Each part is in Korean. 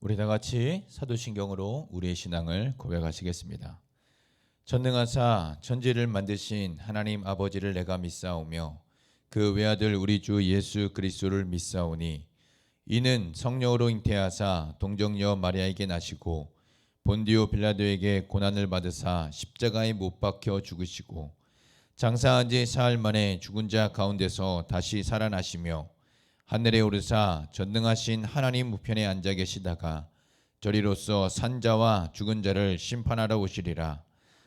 우리 다 같이 사도신경으로 우리의 신앙을 고백하시겠습니다. 전능하사 천지를 만드신 하나님 아버지를 내가 믿사오며 그 외아들 우리 주 예수 그리스도를 믿사오니 이는 성령으로 잉태하사 동정녀 마리아에게 나시고 본디오 빌라도에게 고난을 받으사 십자가에 못 박혀 죽으시고 장사한 지 사흘 만에 죽은 자 가운데서 다시 살아나시며 하늘에 오르사 전능하신 하나님 우편에 앉아 계시다가 저리로서 산자와 죽은 자를 심판하러 오시리라.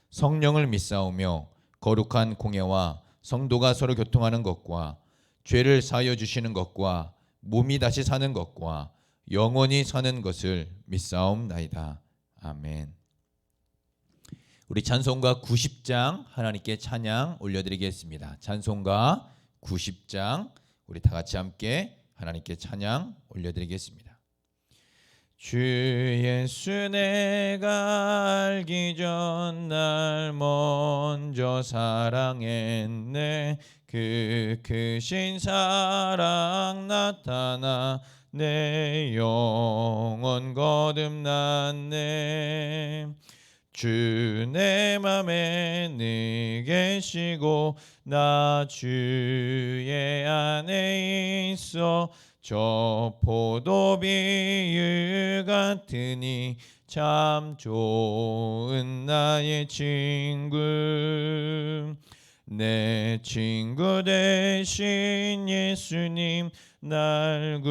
성령을 믿사오며 거룩한 공예와 성도가 서로 교통하는 것과 죄를 사하여 주시는 것과 몸이 다시 사는 것과 영원히 사는 것을 믿사옵나이다. 아멘. 우리 찬송가 90장 하나님께 찬양 올려드리겠습니다. 찬송가 90장 우리 다 같이 함께 하나님께 찬양 올려드리겠습니다. 주 예수 내가 알기 전 날 먼저 사랑했네. 그 크신 사랑 나타나 내 영혼 거듭났네. 주 내 맘에 늘 계시고 나 주의 안에 있어 저 포도비유 같으니 참 좋은 나의 친구. 내 친구 되신 예수님 날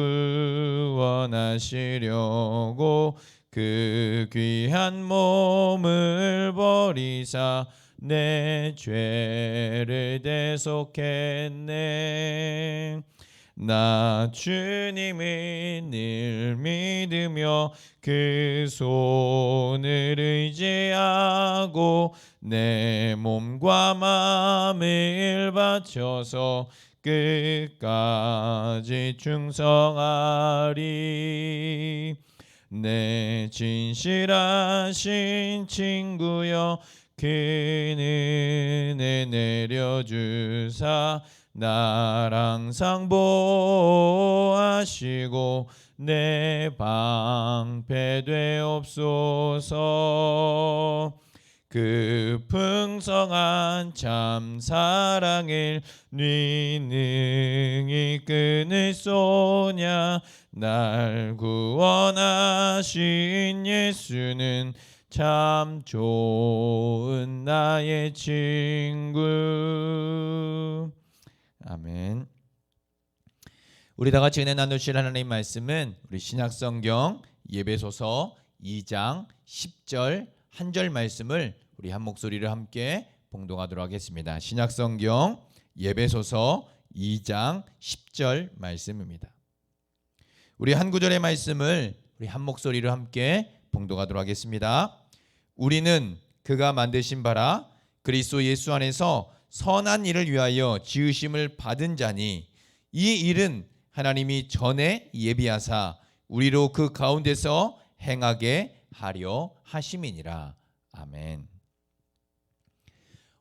구원하시려고 그 귀한 몸을 버리사 내 죄를 대속했네. 나 주님을 늘 믿으며 그 손을 의지하고 내 몸과 마음을 바쳐서 끝까지 충성하리. 내 진실하신 친구여 그 은혜 내려주사 날 항상 보호하시고 내 방패 되옵소서. 그 풍성한 참 사랑을 네 능히 끊을 소냐. 날 구원하신 예수는 참 좋은 나의 친구. 아멘. 우리 다 같이 은혜 나누실 하나님 말씀은 우리 신약성경 예배소서 2장 10절 한 절 말씀을 우리 한 목소리를 함께 봉독하도록 하겠습니다. 신약성경 예배소서 2장 10절 말씀입니다. 우리 한 구절의 말씀을 우리 한 목소리로 함께 봉독하도록 하겠습니다. 우리는 그가 만드신 바라 그리스도 예수 안에서 선한 일을 위하여 지으심을 받은 자니 이 일은 하나님이 전에 예비하사 우리로 그 가운데서 행하게 하려 하심이니라. 아멘.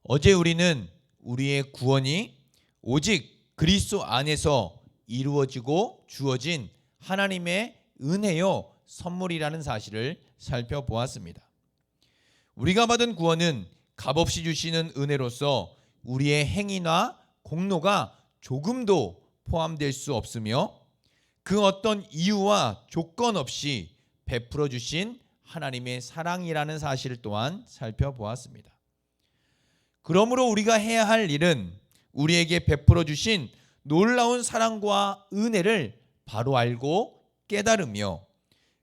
어제 우리는 우리의 구원이 오직 그리스도 안에서 이루어지고 주어진 하나님의 은혜요 선물이라는 사실을 살펴보았습니다. 우리가 받은 구원은 값없이 주시는 은혜로서 우리의 행위나 공로가 조금도 포함될 수 없으며 그 어떤 이유와 조건 없이 베풀어 주신 하나님의 사랑이라는 사실 또한 살펴보았습니다. 그러므로 우리가 해야 할 일은 우리에게 베풀어 주신 놀라운 사랑과 은혜를 바로 알고 깨달으며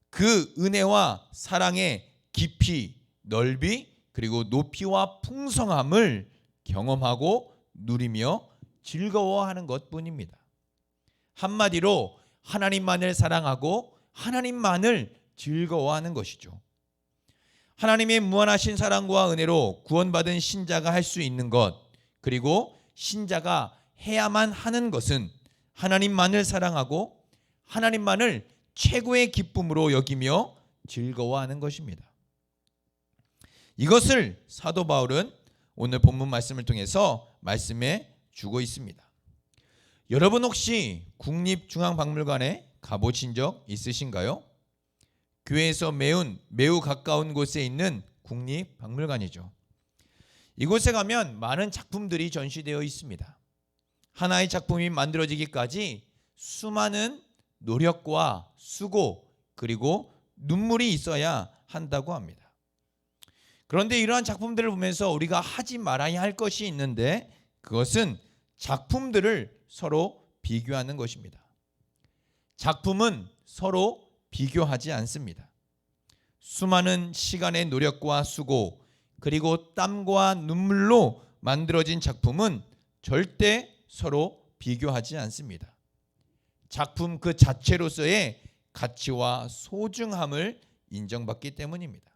그 은혜와 사랑의 깊이, 넓이, 그리고 높이와 풍성함을 경험하고 누리며 즐거워하는 것뿐입니다. 한마디로 하나님만을 사랑하고 하나님만을 즐거워하는 것이죠. 하나님의 무한하신 사랑과 은혜로 구원받은 신자가 할 수 있는 것, 그리고 신자가 해야만 하는 것은 하나님만을 사랑하고 하나님만을 최고의 기쁨으로 여기며 즐거워하는 것입니다. 이것을 사도 바울은 오늘 본문 말씀을 통해서 말씀해 주고 있습니다. 여러분 혹시 국립중앙박물관에 가보신 적 있으신가요? 교회에서 매우 가까운 곳에 있는 국립박물관이죠. 이곳에 가면 많은 작품들이 전시되어 있습니다. 하나의 작품이 만들어지기까지 수많은 노력과 수고 그리고 눈물이 있어야 한다고 합니다. 그런데 이러한 작품들을 보면서 우리가 하지 말아야 할 것이 있는데 그것은 작품들을 서로 비교하는 것입니다. 작품은 서로 비교하지 않습니다. 수많은 시간의 노력과 수고 그리고 땀과 눈물로 만들어진 작품은 절대 서로 비교하지 않습니다. 작품 그 자체로서의 가치와 소중함을 인정받기 때문입니다.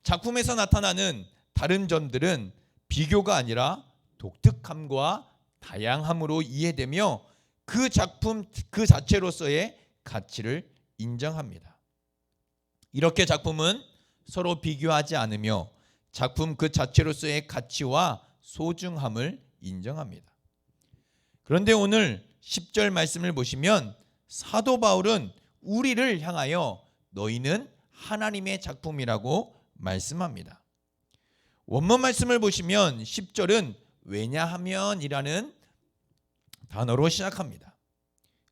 작품에서 나타나는 다른 점들은 비교가 아니라 독특함과 다양함으로 이해되며 그 작품 그 자체로서의 가치를 인정합니다. 이렇게 작품은 서로 비교하지 않으며 작품 그 자체로서의 가치와 소중함을 인정합니다. 그런데 오늘 10절 말씀을 보시면 사도 바울은 우리를 향하여 너희는 하나님의 작품이라고 말씀합니다. 원문 말씀을 보시면 10절은 왜냐하면이라는 단어로 시작합니다.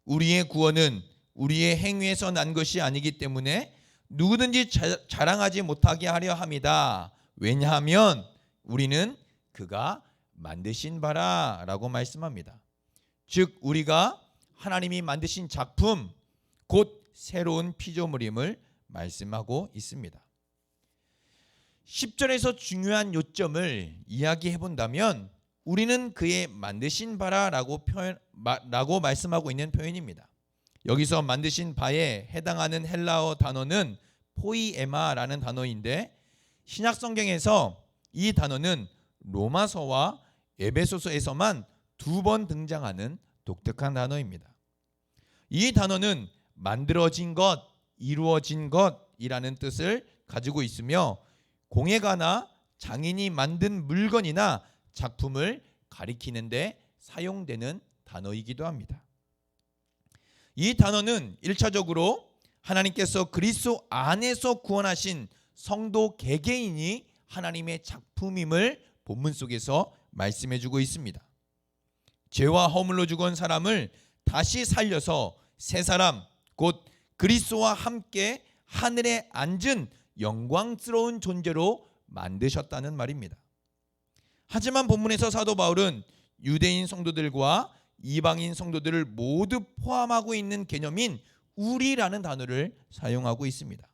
우리의 구원은 우리의 행위에서 난 것이 아니기 때문에 누구든지 자랑하지 못하게 하려 합니다. 왜냐하면 우리는 그가 만드신 바라라고 말씀합니다. 즉 우리가 하나님이 만드신 작품 곧 새로운 피조물임을 말씀하고 있습니다. 10절에서 중요한 요점을 이야기해 본다면 우리는 그의 만드신 바라라고 말씀하고 있는 표현입니다. 여기서 만드신 바에 해당하는 헬라어 단어는 포이에마라는 단어인데 신약 성경에서 이 단어는 로마서와 에베소서에서만 2번 등장하는 독특한 단어입니다. 이 단어는 만들어진 것, 이루어진 것이라는 뜻을 가지고 있으며 공예가나 장인이 만든 물건이나 작품을 가리키는데 사용되는 단어이기도 합니다. 이 단어는 1차적으로 하나님께서 그리스도 안에서 구원하신 성도 개개인이 하나님의 작품임을 본문 속에서 말씀해주고 있습니다. 죄와 허물로 죽은 사람을 다시 살려서 새 사람 곧 그리스도와 함께 하늘에 앉은 영광스러운 존재로 만드셨다는 말입니다. 하지만 본문에서 사도 바울은 유대인 성도들과 이방인 성도들을 모두 포함하고 있는 개념인 우리라는 단어를 사용하고 있습니다.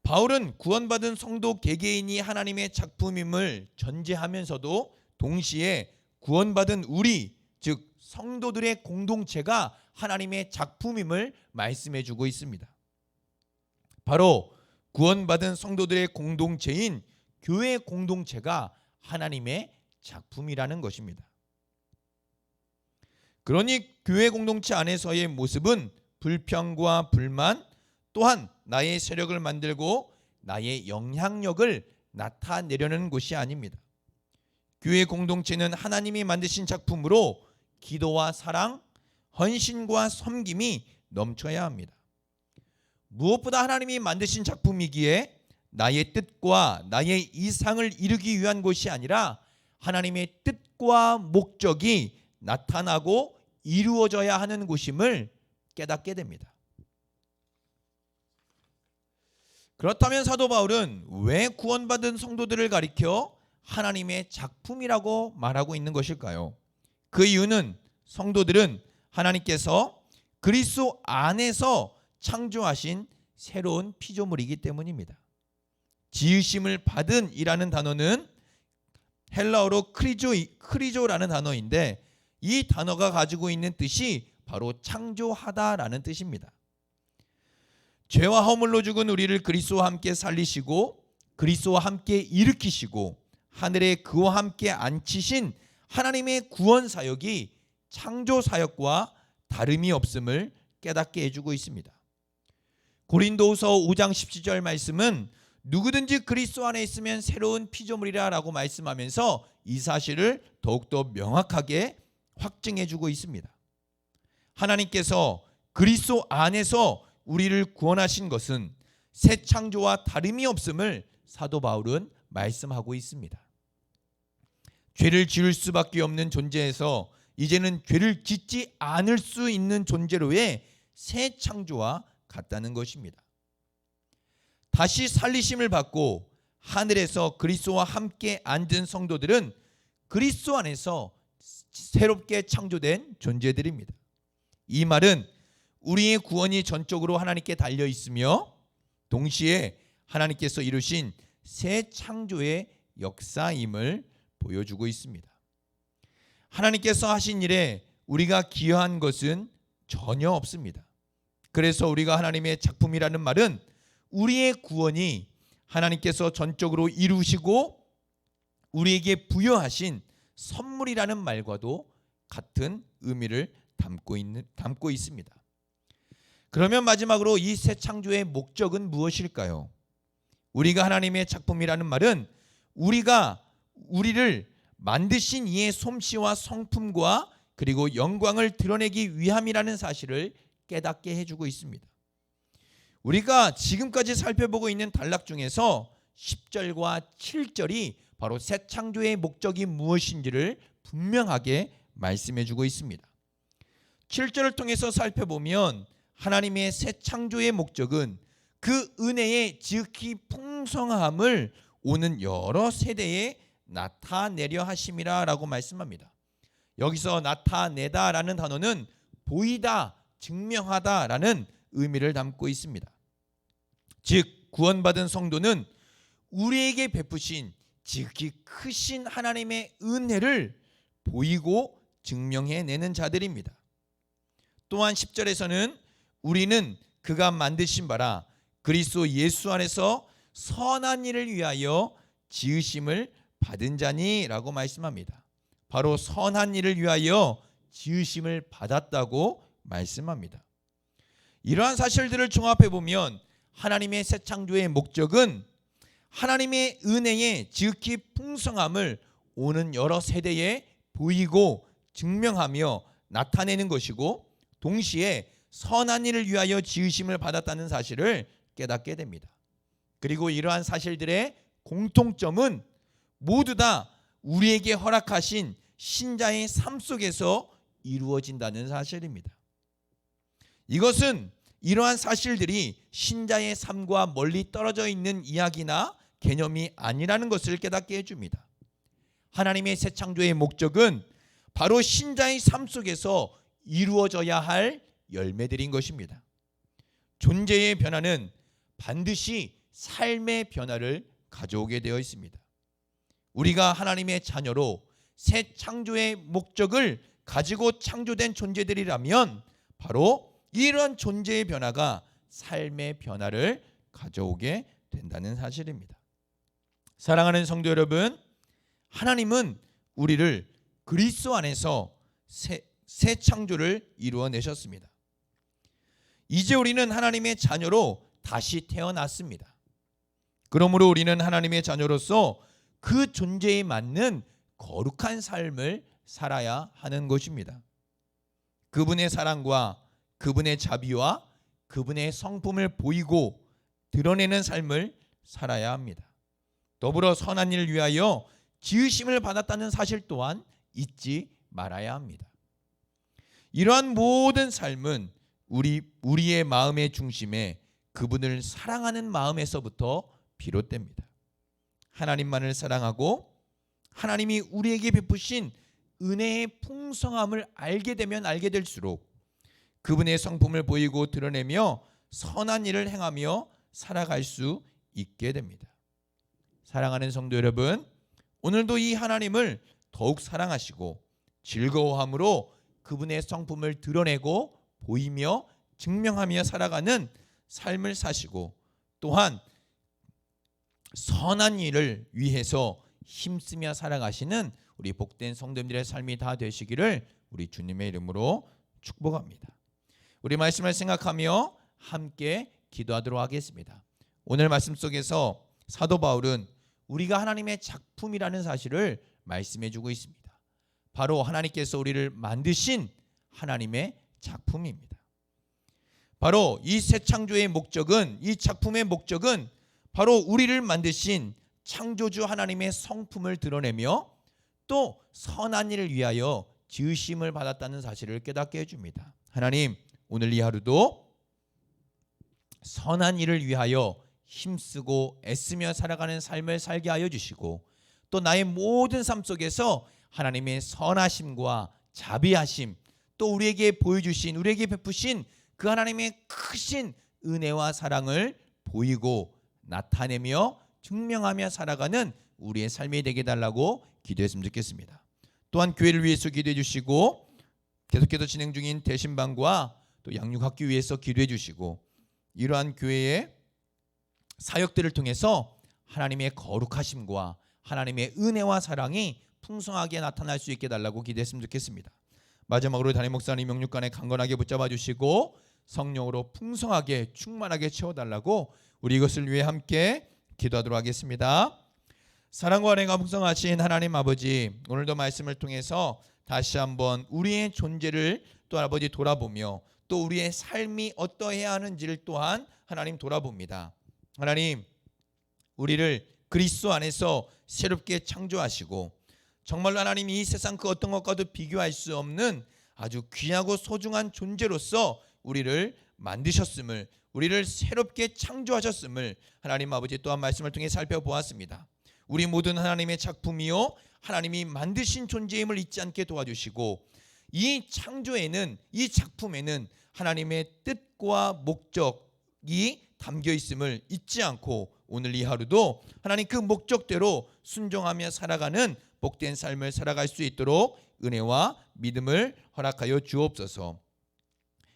바울은 구원받은 성도 개개인이 하나님의 작품임을 전제하면서도 동시에 구원받은 우리, 즉 성도들의 공동체가 하나님의 작품임을 말씀해주고 있습니다. 바로 구원받은 성도들의 공동체인 교회 공동체가 하나님의 작품이라는 것입니다. 그러니 교회 공동체 안에서의 모습은 불평과 불만 또한 나의 세력을 만들고 나의 영향력을 나타내려는 곳이 아닙니다. 교회 공동체는 하나님이 만드신 작품으로 기도와 사랑, 헌신과 섬김이 넘쳐야 합니다. 무엇보다 하나님이 만드신 작품이기에 나의 뜻과 나의 이상을 이루기 위한 것이 아니라 하나님의 뜻과 목적이 나타나고 이루어져야 하는 곳임을 깨닫게 됩니다. 그렇다면 사도 바울은 왜 구원받은 성도들을 가리켜 하나님의 작품이라고 말하고 있는 것일까요? 그 이유는 성도들은 하나님께서 그리스도 안에서 창조하신 새로운 피조물이기 때문입니다. 지으심을 받은 이라는 단어는 헬라어로 크리조라는 단어인데 이 단어가 가지고 있는 뜻이 바로 창조하다라는 뜻입니다. 죄와 허물로 죽은 우리를 그리스도와 함께 살리시고 그리스도와 함께 일으키시고 하늘에 그와 함께 앉히신 하나님의 구원 사역이 창조 사역과 다름이 없음을 깨닫게 해주고 있습니다. 고린도후서 5장 17절 말씀은 누구든지 그리스도 안에 있으면 새로운 피조물이라 라고 말씀하면서 이 사실을 더욱더 명확하게 확증해 주고 있습니다. 하나님께서 그리스도 안에서 우리를 구원하신 것은 새 창조와 다름이 없음을 사도 바울은 말씀하고 있습니다. 죄를 지을 수밖에 없는 존재에서 이제는 죄를 짓지 않을 수 있는 존재로의 새 창조와 같다는 것입니다. 다시 살리심을 받고 하늘에서 그리스도와 함께 앉은 성도들은 그리스도 안에서 새롭게 창조된 존재들입니다. 이 말은 우리의 구원이 전적으로 하나님께 달려 있으며 동시에 하나님께서 이루신 새 창조의 역사임을 보여주고 있습니다. 하나님께서 하신 일에 우리가 기여한 것은 전혀 없습니다. 그래서 우리가 하나님의 작품이라는 말은 우리의 구원이 하나님께서 전적으로 이루시고 우리에게 부여하신 선물이라는 말과도 같은 의미를 담고 있습니다. 그러면 마지막으로 이 새 창조의 목적은 무엇일까요? 우리가 하나님의 작품이라는 말은 우리를 만드신 이의 솜씨와 성품과 그리고 영광을 드러내기 위함이라는 사실을 깨닫게 해주고 있습니다. 우리가 지금까지 살펴보고 있는 단락 중에서 10절과 7절이 바로 새 창조의 목적이 무엇인지를 분명하게 말씀해주고 있습니다. 7절을 통해서 살펴보면 하나님의 새 창조의 목적은 그 은혜의 지극히 풍성함을 오는 여러 세대에 나타내려 하심이라 라고 말씀합니다. 여기서 나타내다라는 단어는 보이다, 증명하다라는 의미를 담고 있습니다. 즉 구원받은 성도는 우리에게 베푸신 지극히 크신 하나님의 은혜를 보이고 증명해내는 자들입니다. 또한 10절에서는 우리는 그가 만드신 바라 그리스도 예수 안에서 선한 일을 위하여 지으심을 받은 자니 라고 말씀합니다. 바로 선한 일을 위하여 지으심을 받았다고 말씀합니다. 이러한 사실들을 종합해 보면 하나님의 새 창조의 목적은 하나님의 은혜의 지극히 풍성함을 오는 여러 세대에 보이고 증명하며 나타내는 것이고 동시에 선한 일을 위하여 지으심을 받았다는 사실을 깨닫게 됩니다. 그리고 이러한 사실들의 공통점은 모두 다 우리에게 허락하신 신자의 삶 속에서 이루어진다는 사실입니다. 이것은 이러한 사실들이 신자의 삶과 멀리 떨어져 있는 이야기나 개념이 아니라는 것을 깨닫게 해줍니다. 하나님의 새 창조의 목적은 바로 신자의 삶 속에서 이루어져야 할 열매들인 것입니다. 존재의 변화는 반드시 삶의 변화를 가져오게 되어 있습니다. 우리가 하나님의 자녀로 새 창조의 목적을 가지고 창조된 존재들이라면 바로 이런 존재의 변화가 삶의 변화를 가져오게 된다는 사실입니다. 사랑하는 성도 여러분, 하나님은 우리를 그리스도 안에서 새 창조를 이루어내셨습니다. 이제 우리는 하나님의 자녀로 다시 태어났습니다. 그러므로 우리는 하나님의 자녀로서 그 존재에 맞는 거룩한 삶을 살아야 하는 것입니다. 그분의 사랑과 그분의 자비와 그분의 성품을 보이고 드러내는 삶을 살아야 합니다. 더불어 선한 일을 위하여 지으심을 받았다는 사실 또한 잊지 말아야 합니다. 이러한 모든 삶은 우리의 마음의 중심에 그분을 사랑하는 마음에서부터 비롯됩니다. 하나님만을 사랑하고 하나님이 우리에게 베푸신 은혜의 풍성함을 알게 되면 알게 될수록 그분의 성품을 보이고 드러내며 선한 일을 행하며 살아갈 수 있게 됩니다. 사랑하는 성도 여러분, 오늘도 이 하나님을 더욱 사랑하시고 즐거워함으로 그분의 성품을 드러내고 보이며 증명하며 살아가는 삶을 사시고 또한 선한 일을 위해서 힘쓰며 살아가시는 우리 복된 성도님들의 삶이 다 되시기를 우리 주님의 이름으로 축복합니다. 우리 말씀을 생각하며 함께 기도하도록 하겠습니다. 오늘 말씀 속에서 사도 바울은 우리가 하나님의 작품이라는 사실을 말씀해 주고 있습니다. 바로 하나님께서 우리를 만드신 하나님의 작품입니다. 바로 이 새 창조의 목적은, 이 작품의 목적은 바로 우리를 만드신 창조주 하나님의 성품을 드러내며 또 선한 일을 위하여 지으심을 받았다는 사실을 깨닫게 해줍니다. 하나님, 오늘 이 하루도 선한 일을 위하여 힘쓰고 애쓰며 살아가는 삶을 살게 하여 주시고, 또 나의 모든 삶 속에서 하나님의 선하심과 자비하심, 또 우리에게 보여주신, 우리에게 베푸신 그 하나님의 크신 은혜와 사랑을 보이고 나타내며 증명하며 살아가는 우리의 삶이 되게 달라고 기도했으면 좋겠습니다. 또한 교회를 위해서 기도해 주시고, 계속해서 진행 중인 대신방과 또 양육학교 위해서 기도해 주시고, 이러한 교회의 사역들을 통해서 하나님의 거룩하심과 하나님의 은혜와 사랑이 풍성하게 나타날 수 있게 달라고 기도했으면 좋겠습니다. 마지막으로 담임 목사님 영육간에 강건하게 붙잡아 주시고 성령으로 풍성하게 충만하게 채워달라고 우리 이것을 위해 함께 기도하도록 하겠습니다. 사랑과 은혜가 풍성하신 하나님 아버지, 오늘도 말씀을 통해서 다시 한번 우리의 존재를 또 아버지 돌아보며 또 우리의 삶이 어떠해야 하는지를 또한 하나님 돌아봅니다. 하나님, 우리를 그리스도 안에서 새롭게 창조하시고 정말로 하나님 이 세상 그 어떤 것과도 비교할 수 없는 아주 귀하고 소중한 존재로서 우리를 만드셨음을, 우리를 새롭게 창조하셨음을 하나님 아버지 또한 말씀을 통해 살펴보았습니다. 우리 모든 하나님의 작품이요 하나님이 만드신 존재임을 잊지 않게 도와주시고, 이 창조에는, 이 작품에는 하나님의 뜻과 목적이 담겨 있음을 잊지 않고 오늘 이 하루도 하나님 그 목적대로 순종하며 살아가는 복된 삶을 살아갈 수 있도록 은혜와 믿음을 허락하여 주옵소서.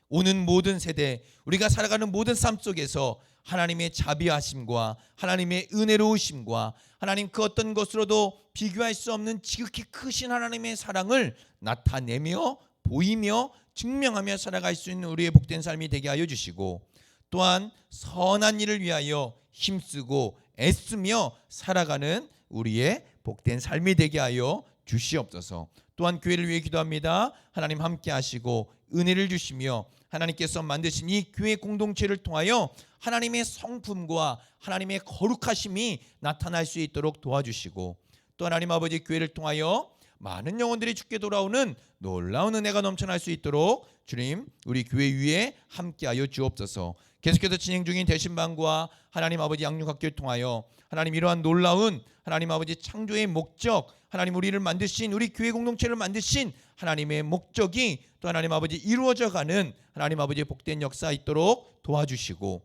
오는 모든 세대, 우리가 살아가는 모든 삶 속에서 하나님의 자비하심과 하나님의 은혜로우심과 하나님 그 어떤 것으로도 비교할 수 없는 지극히 크신 하나님의 사랑을 나타내며 보이며 증명하며 살아갈 수 있는 우리의 복된 삶이 되게 하여 주시고, 또한 선한 일을 위하여 힘쓰고 애쓰며 살아가는 우리의 복된 삶이 되게 하여 주시옵소서. 또한 교회를 위해 기도합니다. 하나님 함께 하시고 은혜를 주시며 하나님께서 만드신 이 교회 공동체를 통하여 하나님의 성품과 하나님의 거룩하심이 나타날 수 있도록 도와주시고, 또 하나님 아버지 교회를 통하여 많은 영혼들이 주께 돌아오는 놀라운 은혜가 넘쳐날 수 있도록 주님 우리 교회 위에 함께하여 주옵소서. 계속해서 진행 중인 대신방과 하나님 아버지 양육학교를 통하여 하나님 이러한 놀라운 하나님 아버지 창조의 목적, 하나님 우리를 만드신, 우리 교회 공동체를 만드신 하나님의 목적이 또 하나님 아버지 이루어져가는 하나님 아버지의 복된 역사 있도록 도와주시고,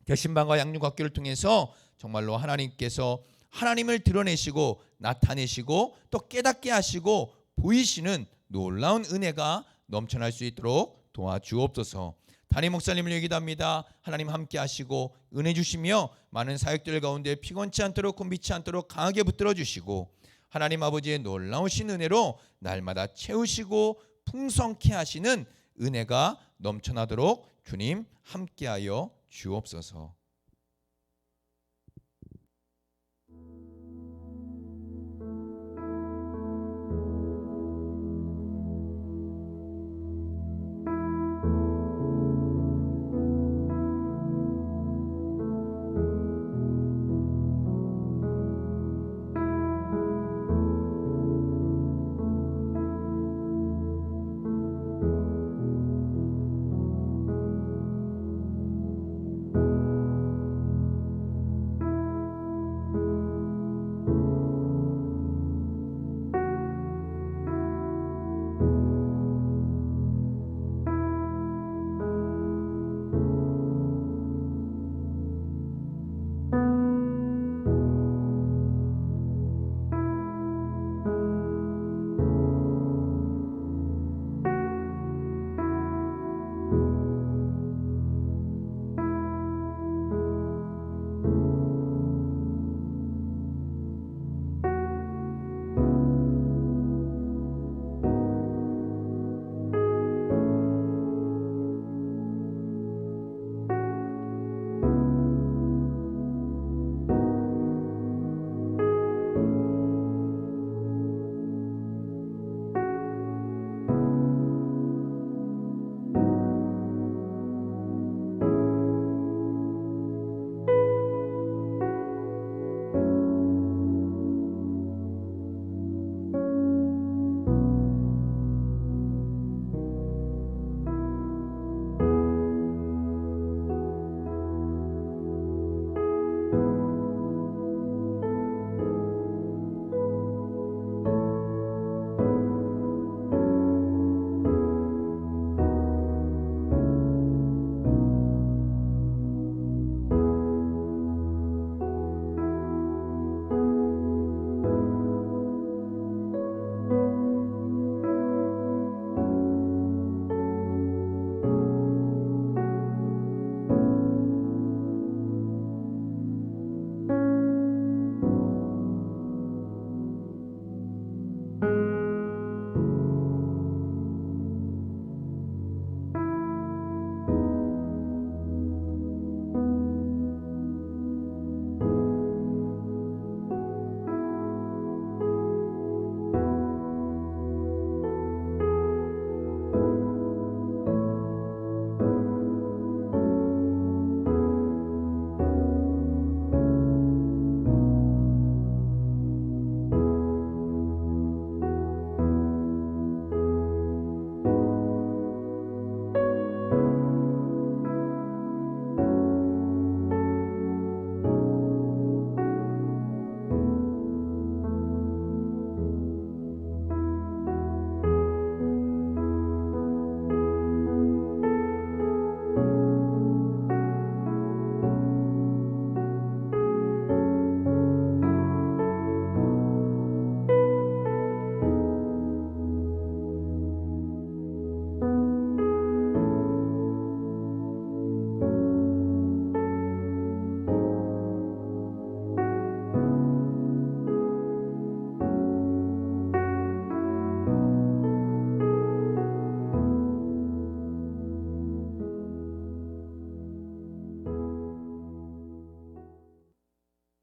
대신방과 양육학교를 통해서 정말로 하나님께서 하나님을 드러내시고 나타내시고 또 깨닫게 하시고 보이시는 놀라운 은혜가 넘쳐날 수 있도록 도와주옵소서. 담임 목사님을 얘기합니다. 하나님 함께 하시고 은혜 주시며 많은 사역들 가운데 피곤치 않도록 곤비치 않도록 강하게 붙들어 주시고, 하나님 아버지의 놀라우신 은혜로 날마다 채우시고 풍성케 하시는 은혜가 넘쳐나도록 주님 함께하여 주옵소서.